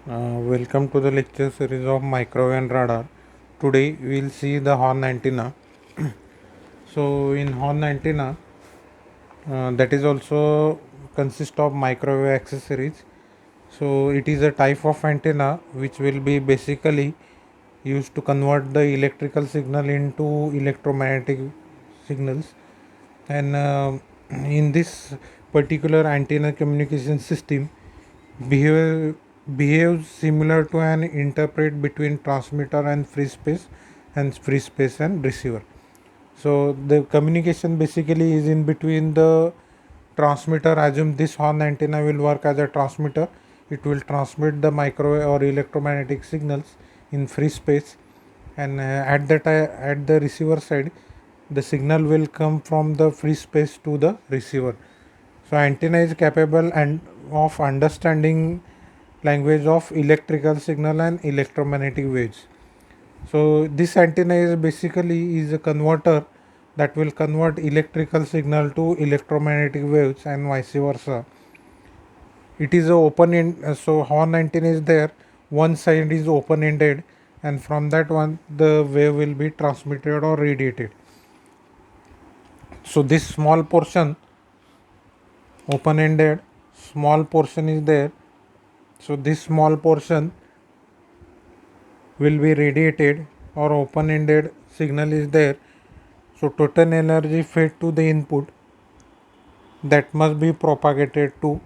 Welcome to the lecture series of microwave and radar. Today we will see the horn antenna. So in horn antenna, that is also consist of microwave accessories. So it is a type of antenna which will be basically used to convert the electrical signal into electromagnetic signals. And in this particular antenna communication system, behave, behaves similar to an interpret between transmitter and free space and receiver. So the communication basically is in between the transmitter. Assume this horn antenna will work as a transmitter. It will transmit the microwave or electromagnetic signals in free space, and at the receiver side, the signal will come from the free space to the receiver. So antenna is capable and of understanding language of electrical signal and electromagnetic waves. So this antenna is basically is a converter that will convert electrical signal to electromagnetic waves and vice versa. It is a open end, so horn antenna is there. One side is open ended, and from that one the wave will be transmitted or radiated. So this small portion, open ended, small portion is there. So this small portion will be radiated or open ended signal is there. So total energy fed to the input that must be propagated to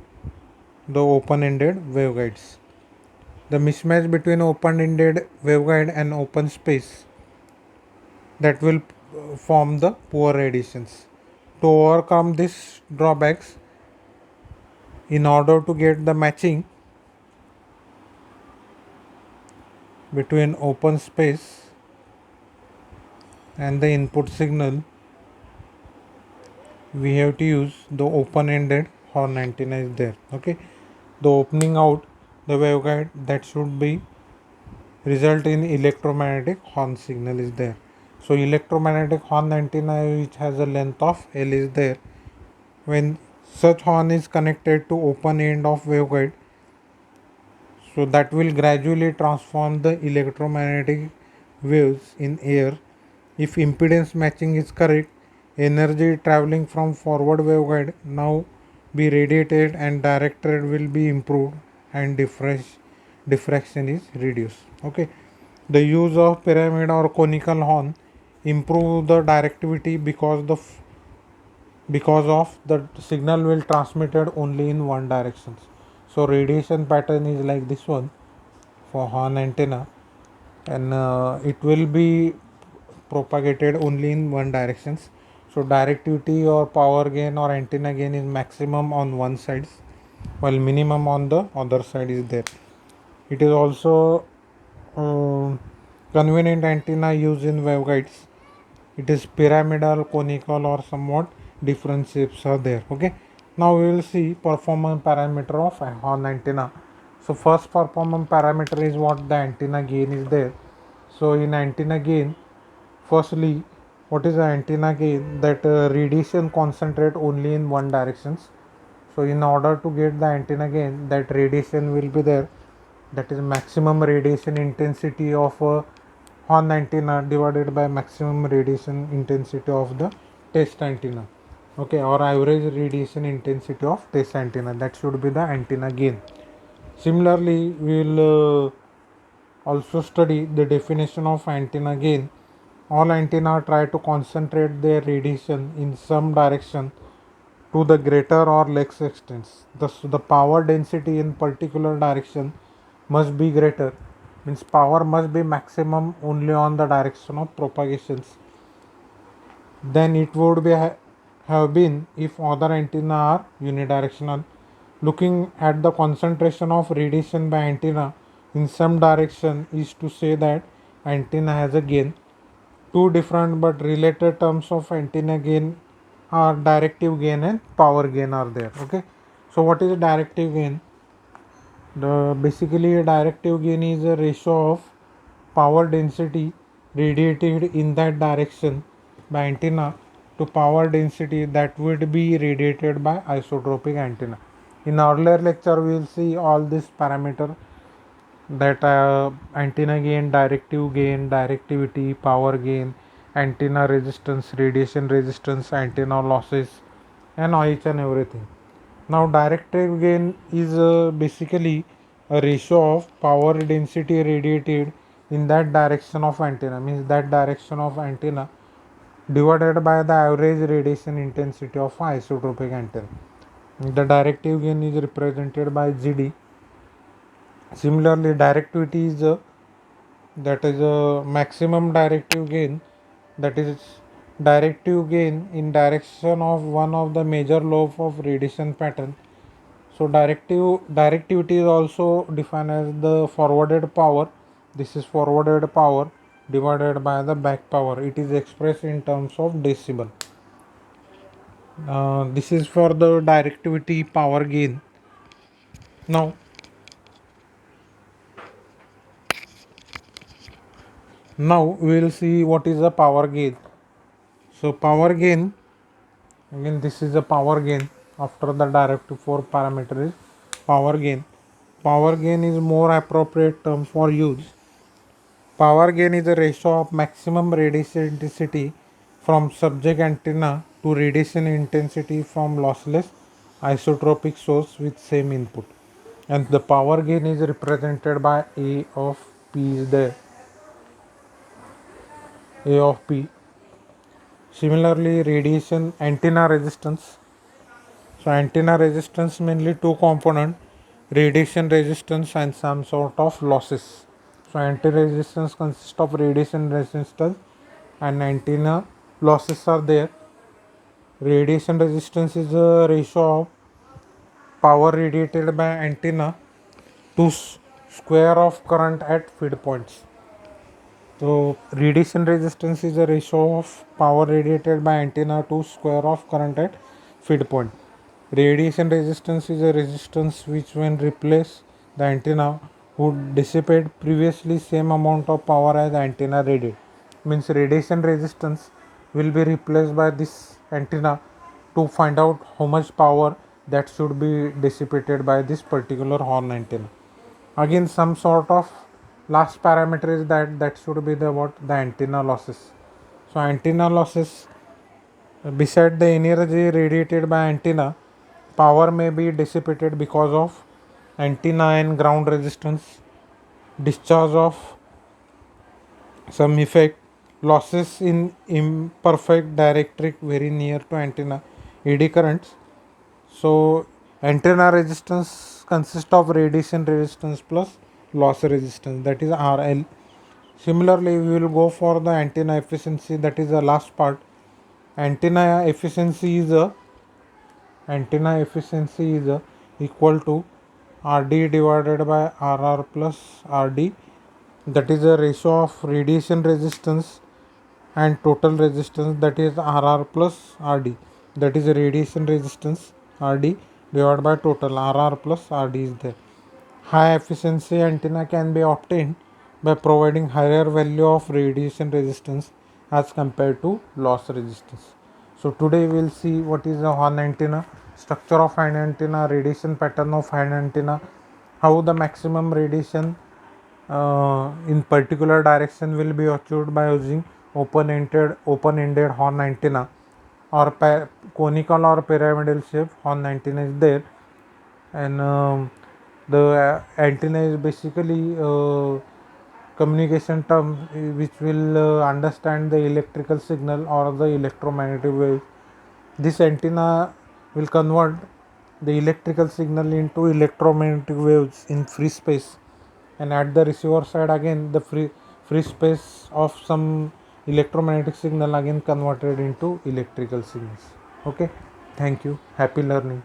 the open ended waveguides. The mismatch between open ended waveguide and open space that will form the poor radiations. To overcome these drawbacks, in order to get the matching between open space and the input signal, we have to use the open ended horn antenna is there. Okay, the opening out the waveguide that should be result in electromagnetic horn signal is there. So electromagnetic horn antenna which has a length of L is there. When such horn is connected to open end of waveguide, so that will gradually transform the electromagnetic waves in air. If impedance matching is correct, energy traveling from forward waveguide now be radiated and directed will be improved and diffraction is reduced. Okay, the use of pyramid or conical horn improve the directivity because of the signal will transmitted only in one direction. So radiation pattern is like this one for horn antenna, and it will be propagated only in one direction. So directivity or power gain or antenna gain is maximum on one side while minimum on the other side is there. It is also convenient antenna used in waveguides. It is pyramidal, conical or somewhat different shapes are there. Okay, now we will see performance parameter of a horn antenna. So first performance parameter is what the antenna gain is there. So in antenna gain, firstly, what is the antenna gain? That radiation concentrate only in one directions. So in order to get the antenna gain, that radiation will be there, that is maximum radiation intensity of a horn antenna divided by maximum radiation intensity of the test antenna. Okay, or average radiation intensity of test antenna, that should be the antenna gain. Similarly, we will also study the definition of antenna gain. All antenna try to concentrate their radiation in some direction to the greater or less extent. Thus, the power density in particular direction must be greater. Means power must be maximum only on the direction of propagations than it would be have been if other antenna are unidirectional. Looking at the concentration of radiation by antenna in some direction is to say that antenna has a gain. Two different but related terms of antenna gain are directive gain and power gain are there. Okay, so what is directive gain? The basically a directive gain is a ratio of power density radiated in that direction by antenna to power density that would be radiated by isotropic antenna. In earlier lecture we will see all these parameter that antenna gain, directive gain, directivity, power gain, antenna resistance, radiation resistance, antenna losses, and each and everything. Now, directive gain is basically a ratio of power density radiated in that direction of antenna, means that direction of antenna divided by the average radiation intensity of isotropic antenna. The directive gain is represented by GD. Similarly, directivity is that is a maximum directive gain, that is directive gain in direction of one of the major lobe of radiation pattern. So directivity is also defined as the forwarded power. This is forwarded power divided by the back power. It is expressed in terms of decibel. This is for the directivity power gain. Now, we will see what is the power gain. So power gain, again this is the power gain after the directive 4 parameter is power gain. Power gain is more appropriate term for use. Power gain is the ratio of maximum radiation intensity from subject antenna to radiation intensity from lossless isotropic source with same input. And the power gain is represented by A of P is there. A of P. Similarly, radiation antenna resistance. So antenna resistance mainly two component, radiation resistance and some sort of losses. So antenna resistance consists of radiation resistance and antenna losses are there. Radiation resistance is a ratio of power radiated by antenna to square of current at feed points. So radiation resistance is a ratio of power radiated by antenna to square of current at feed point. Radiation resistance is a resistance which when replace the antenna would dissipate previously same amount of power as antenna radiated. Means radiation resistance will be replaced by this antenna to find out how much power that should be dissipated by this particular horn antenna. Again some sort of last parameter is that should be the what the antenna losses. So antenna losses, beside the energy radiated by antenna, power may be dissipated because of antenna and ground resistance, discharge of some effect, losses in imperfect dielectric very near to antenna, eddy currents. So antenna resistance consists of radiation resistance plus loss resistance, that is RL. Similarly, we will go for the antenna efficiency, that is the last part. Antenna efficiency is equal to RD divided by RR plus RD, that is the ratio of radiation resistance and total resistance, that is RR plus RD, that is the radiation resistance RD divided by total RR plus RD is there. High efficiency antenna can be obtained by providing higher value of radiation resistance as compared to loss resistance. So today we will see what is a horn antenna, structure of horn antenna, radiation pattern of horn antenna, how the maximum radiation in particular direction will be achieved by using open-ended horn antenna, or conical or pyramidal shape horn antenna is there. And the antenna is basically communication term which will understand the electrical signal or the electromagnetic wave. This antenna will convert the electrical signal into electromagnetic waves in free space, and at the receiver side again the free space of some electromagnetic signal again converted into electrical signals. Okay, thank you, happy learning.